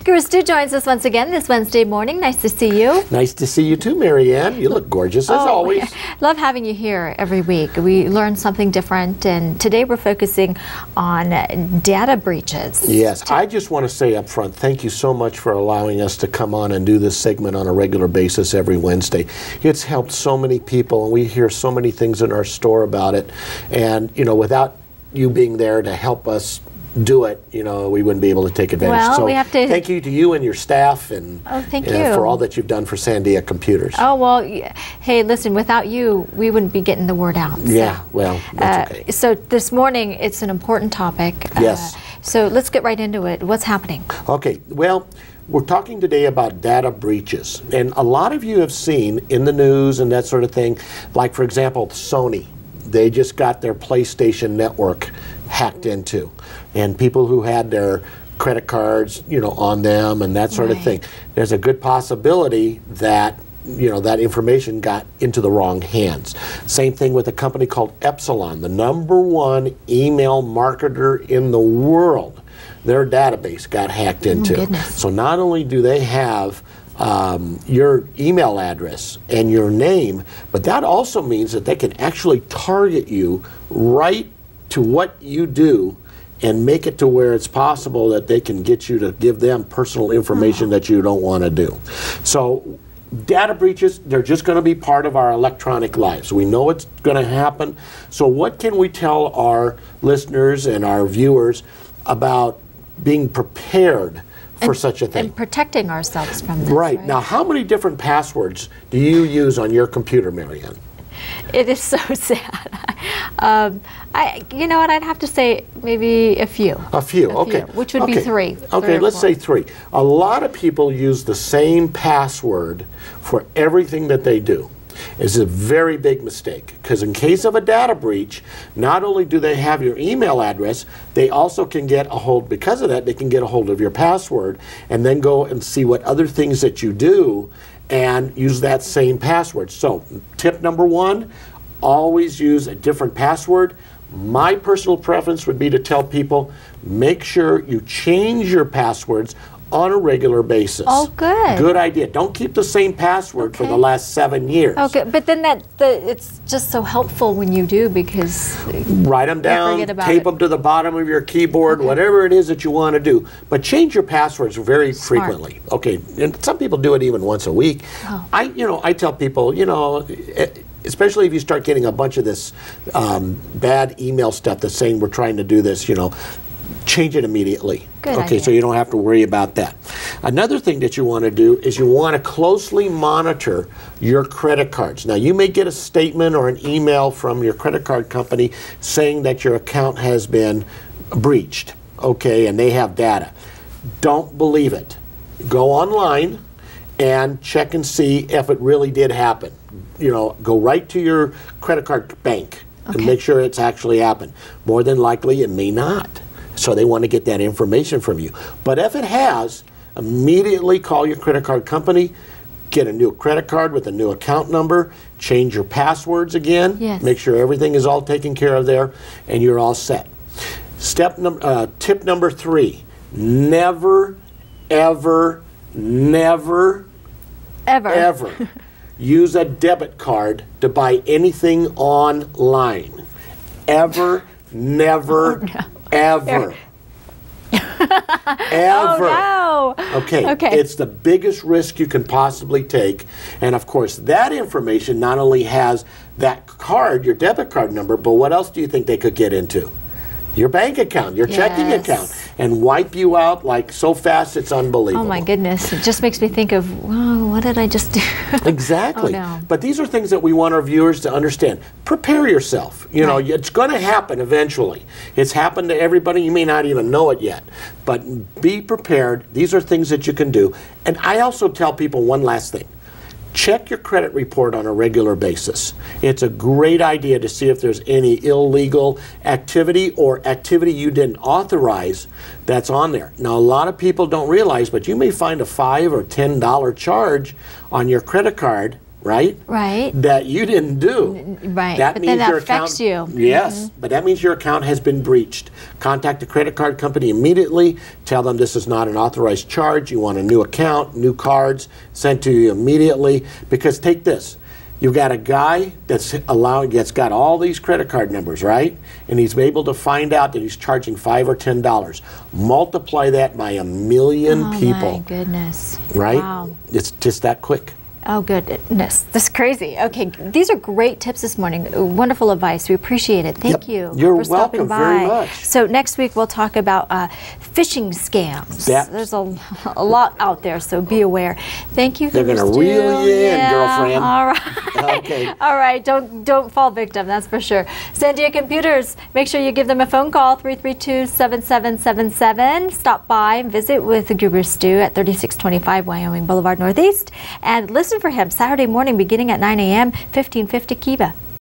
Guru Stu joins us once again this Wednesday morning. Nice to see you. Nice to see you too, Marianne. You look gorgeous as always. Love having you here every week. We learn something different, and today we're focusing on data breaches. Yes, I just want to say up front, thank you so much for allowing us to come on and do this segment on a regular basis every Wednesday. It's helped so many people, and we hear so many things in our store about it. And, you know, without you being there to help us do it, you know, we wouldn't be able to take advantage. Well, so we have to thank you to you and your staff, and thank you for all that you've done for Sandia Computers. Oh, well, hey, listen, without you, we wouldn't be getting the word out. So. Yeah, well, that's okay. So this morning, it's an important topic. Yes. So let's get right into it. What's happening? Okay, well, we're talking today about data breaches. And a lot of you have seen in the news and that sort of thing, like, for example, Sony. They just got their PlayStation network hacked into, and people who had their credit cards, you know, on them and that sort of thing. There's a good possibility that, you know, that information got into the wrong hands. Same thing with a company called Epsilon, the #1 email marketer in the world. Their database got hacked into. Goodness. So not only do they have your email address and your name, but that also means that they can actually target you right to what you do and make it to where it's possible that they can get you to give them personal information that you don't want to do. So data breaches, they're just going to be part of our electronic lives. We know it's going to happen. So what can we tell our listeners and our viewers about being prepared for such a thing? And protecting ourselves from this. Right. Now, how many different passwords do you use on your computer, Marianne? It is so sad. You know what, I'd have to say maybe a few. A few, okay. Which would be three. Okay, let's say three. A lot of people use the same password for everything that they do. It's a very big mistake, because in case of a data breach, not only do they have your email address, they also can get a hold, because of that, they can get a hold of your password and then go and see what other things that you do and use that same password. So tip #1, always use a different password. My personal preference would be to tell people, make sure you change your passwords on a regular basis. Oh, good. Good idea. Don't keep the same password for the last 7 years. Okay, but then it's just so helpful when you do, because write them down, tape them to the bottom of your keyboard, whatever it is that you want to do. But change your passwords very frequently. Okay, and some people do it even once a week. I tell people, you know, especially if you start getting a bunch of this bad email stuff that's saying we're trying to do this, you know, change it immediately. Good okay, idea. so you don't have to worry about that. Another thing that you want to do is you want to closely monitor your credit cards. Now, you may get a statement or an email from your credit card company saying that your account has been breached, okay, and they have data. Don't believe it. Go online and check and see if it really did happen. You know, go right to your credit card bank and make sure it's actually happened. More than likely, it may not. So they want to get that information from you. But if it has, immediately call your credit card company, get a new credit card with a new account number, change your passwords again, make sure everything is all taken care of there, and you're all set. Tip #3, never, ever, never, ever use a debit card to buy anything online. Ever, never, ever. Ever. Oh, no. Okay. It's the biggest risk you can possibly take. And of course, that information not only has that card, your debit card number, but what else do you think they could get into? Your bank account, your checking account, and wipe you out like so fast it's unbelievable. Oh my goodness, it just makes me think of, whoa, what did I just do? Exactly. Oh, no. But these are things that we want our viewers to understand. Prepare yourself. You know, it's going to happen eventually. It's happened to everybody. You may not even know it yet. But be prepared. These are things that you can do. And I also tell people one last thing. Check your credit report on a regular basis. It's a great idea to see if there's any illegal activity or activity you didn't authorize that's on there. Now, a lot of people don't realize, but you may find a $5 or $10 charge on your credit card right? Right. That you didn't do. Right. That but means then your that affects account, you. Yes, but that means your account has been breached. Contact the credit card company immediately. Tell them this is not an authorized charge. You want a new account, new cards sent to you immediately. Because take this. You've got a guy that's got all these credit card numbers, right? And he's able to find out that he's charging $5 or $10. Multiply that by 1 million people. Oh my goodness. Right? Wow. It's just that quick. Oh goodness, that's crazy. Okay, these are great tips this morning. Wonderful advice. We appreciate it. Thank you. You're for stopping by. welcome very much. So next week we'll talk about phishing scams. There's a lot out there, so be aware. Thank you. They're going to reel you in, girlfriend. All right. Okay. All right. Don't fall victim. That's for sure. Sandia Computers. Make sure you give them a phone call 332-7777. Stop by and visit with Gruber Stu at 3625 Wyoming Boulevard Northeast, and listen for him Saturday morning beginning at 9 a.m. 1550 Kiva.